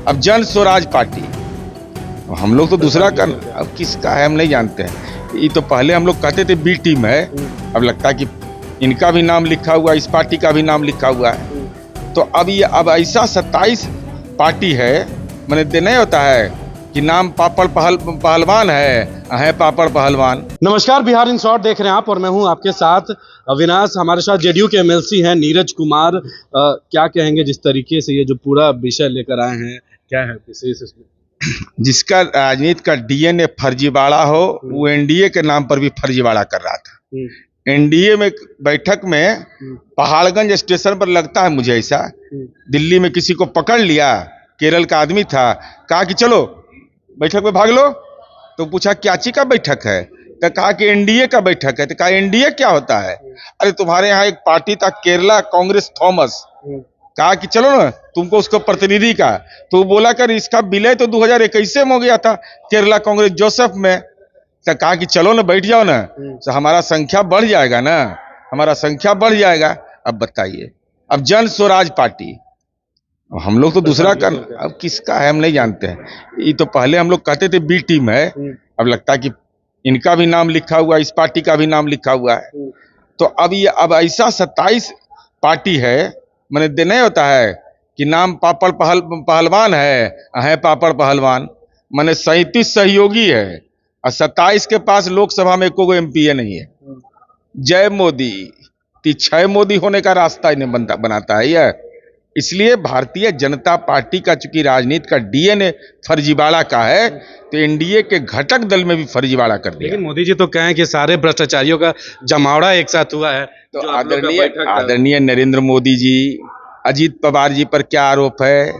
अब जन स्वराज पार्टी, हम लोग तो दूसरा का, अब किसका है हम नहीं जानते हैं। ये तो पहले हम लोग कहते थे बी टीम है, अब लगता है कि इनका भी नाम लिखा हुआ है, इस पार्टी का भी नाम लिखा हुआ है। तो अब ये अब ऐसा 27 पार्टी है, मैंने नहीं होता है कि नाम पापड़ पहलवान है पापड़ पहलवान। नमस्कार, बिहार इन शॉर्ट देख रहे हैं आप और मैं हूं आपके साथ अविनाश। हमारे साथ जेडीयू के एमएलसी हैं नीरज कुमार। क्या कहेंगे जिस तरीके से ये जो पूरा विषय लेकर आए हैं, क्या है विशेष इसमें? जिसका राजनीति का डीएनए फर्जीवाड़ा हो, वो एनडीए के नाम पर भी फर्जीवाड़ा कर रहा था। एनडीए में बैठक में पहाड़गंज स्टेशन पर लगता है मुझे ऐसा, दिल्ली में किसी को पकड़ लिया, केरल का आदमी था, कहा कि चलो बैठक में भाग लो। तो पूछा क्याची का बैठक है, तो कहा कि एनडीए का बैठक है। तो कहा एनडीए क्या होता है? अरे तुम्हारे यहाँ एक पार्टी था केरला कांग्रेस थॉमस, कहा कि चलो ना तुमको उसको प्रतिनिधि का, तो बोला कर इसका विलय तो 2021 में हो गया था केरला कांग्रेस जोसेफ में। तो कहा कि चलो ना बैठ जाओ ना, तो हमारा संख्या बढ़ जाएगा ना, हमारा संख्या बढ़ जाएगा। अब बताइए, अब जन स्वराज पार्टी, हम लोग तो दूसरा का, अब किसका है हम नहीं जानते हैं। ये तो पहले हम लोग कहते थे बी टीम है, अब लगता है कि इनका भी नाम लिखा हुआ है, इस पार्टी का भी नाम लिखा हुआ है। तो अब ये अब ऐसा 27 पार्टी है, मैंने नहीं होता है कि नाम पापड़ पहलवान है पापड़ पहलवान, मैंने 37 सहयोगी है और 27 के पास लोकसभा में कोई एमपी नहीं है। जय मोदी, 6 मोदी होने का रास्ता इन्हें बनाता है यह। इसलिए भारतीय जनता पार्टी का चूंकि राजनीति का डीएनए फर्जीवाड़ा का है, तो एनडीए के घटक दल में भी फर्जीवाड़ा कर दिया। लेकिन मोदी जी तो कहें कि सारे भ्रष्टाचारियों का जमावड़ा एक साथ हुआ है। तो आदरणीय नरेंद्र मोदी जी, अजीत पवार जी पर क्या आरोप है?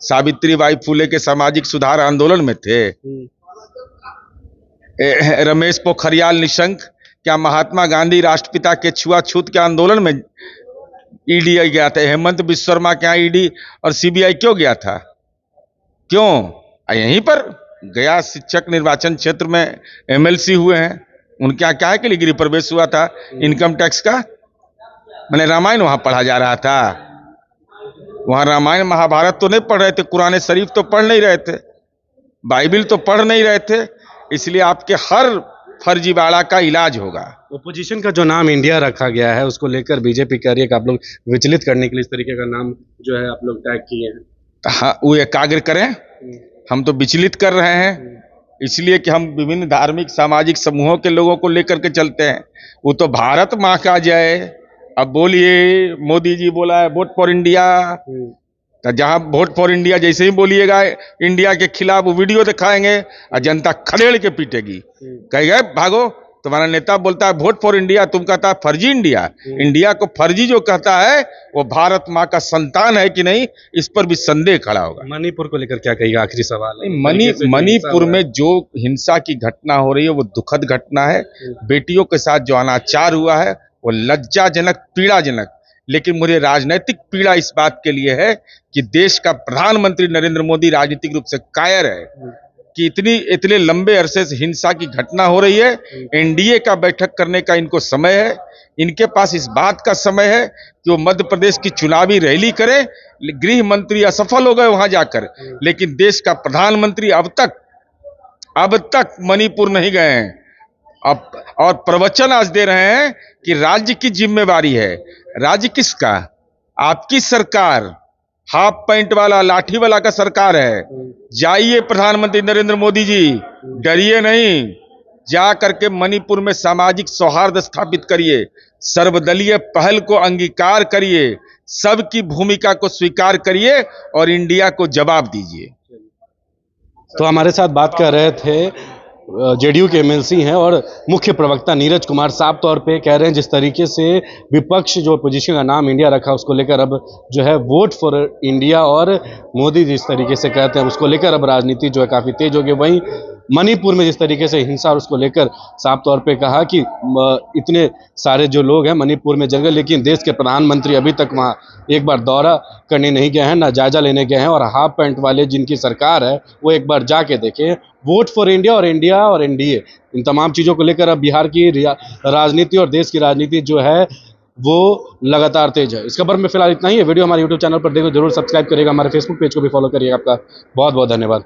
सावित्रीबाई फुले के सामाजिक सुधार आंदोलन में थे। रमेश पोखरियाल निशंक क्या महात्मा गांधी राष्ट्रपिता के छुआछूत के आंदोलन में ईडी गया था? हेमंत विश्वकर्मा के यहाँ ईडी और सीबीआई क्यों गया था? क्यों? यहीं पर गया शिक्षक निर्वाचन क्षेत्र में एमएलसी हुए हैं, उनके यहाँ क्या है के लिए गृह प्रवेश हुआ था इनकम टैक्स का? मैंने रामायण वहां पढ़ा जा रहा था, वहां रामायण महाभारत तो नहीं पढ़ रहे थे, कुरान शरीफ तो पढ़ नहीं रहे थे, बाइबिल तो पढ़ नहीं रहे थे। इसलिए आपके हर फर्जीवाड़ा का इलाज होगा। ओपोजिशन का जो नाम इंडिया रखा गया है, उसको लेकर बीजेपी कह रही है कि आप लोग विचलित करने के लिए इस तरीके का नाम जो है आप लोग टैग किए हैं। हाँ, वो एकाग्र करें, हम तो विचलित कर रहे हैं इसलिए कि हम विभिन्न धार्मिक सामाजिक समूहों के लोगों को लेकर के चलते हैं। वो तो भारत माँ का जय। अब बोलिए, मोदी जी बोला है वोट फॉर इंडिया, तो जहां वोट फॉर इंडिया जैसे ही बोलिएगा इंडिया के खिलाफ वो वीडियो दिखाएंगे और जनता खदेड़ के पीटेगी, कहेगा भागो। तुम्हारा नेता बोलता है वोट फॉर इंडिया, तुम कहता है फर्जी इंडिया। इंडिया को फर्जी जो कहता है वो भारत माँ का संतान है कि नहीं, इस पर भी संदेह खड़ा होगा। मणिपुर को लेकर क्या कहिएगा? आखिरी सवाल। मणिपुर में जो हिंसा की घटना हो रही है वो दुखद घटना है। बेटियों के साथ जो अनाचार हुआ है वो लज्जाजनक, पीड़ाजनक। लेकिन मुझे राजनीतिक पीड़ा इस बात के लिए है कि देश का प्रधानमंत्री नरेंद्र मोदी राजनीतिक रूप से कायर है कि इतने लंबे अरसे से हिंसा की घटना हो रही है। एनडीए का बैठक करने का इनको समय है, इनके पास इस बात का समय है कि वो मध्य प्रदेश की चुनावी रैली करे। गृह मंत्री असफल हो गए वहां जाकर, लेकिन देश का प्रधानमंत्री अब तक मणिपुर नहीं गए हैं। अब और प्रवचन आज दे रहे हैं कि राज्य की जिम्मेवारी है। राज्य किसका? आपकी सरकार, हाफ पैंट वाला लाठी वाला का सरकार है। जाइए प्रधानमंत्री नरेंद्र मोदी जी, डरिए नहीं, जा करके मणिपुर में सामाजिक सौहार्द स्थापित करिए, सर्वदलीय पहल को अंगीकार करिए, सबकी भूमिका को स्वीकार करिए और इंडिया को जवाब दीजिए। तो हमारे साथ बात कर रहे थे जेडीयू के एमएलसी हैं और मुख्य प्रवक्ता नीरज कुमार। साफ तौर पे कह रहे हैं जिस तरीके से विपक्ष जो अपोजिशन का नाम इंडिया रखा उसको लेकर अब जो है वोट फॉर इंडिया, और मोदी जिस तरीके से कहते हैं उसको लेकर अब राजनीति जो है काफ़ी तेज हो गई। वहीं मणिपुर में जिस तरीके से हिंसा और उसको लेकर साफ तौर पे कहा कि इतने सारे जो लोग हैं मणिपुर में जंगल, लेकिन देश के प्रधानमंत्री अभी तक वहाँ एक बार दौरा करने नहीं गए हैं, ना जायजा लेने गए हैं। और हाफ पैंट वाले जिनकी सरकार है वो एक बार जाके देखें। वोट फॉर इंडिया और एनडीए, इन तमाम चीज़ों को लेकर अब बिहार की राजनीति और देश की राजनीति जो है वो लगातार तेज है। इस खबर में फिलहाल इतना ही है। वीडियो हमारे यूट्यूब चैनल पर देखो, जरूर सब्सक्राइब करिएगा, हमारे फेसबुक पेज को भी फॉलो करिएगा। आपका बहुत बहुत धन्यवाद।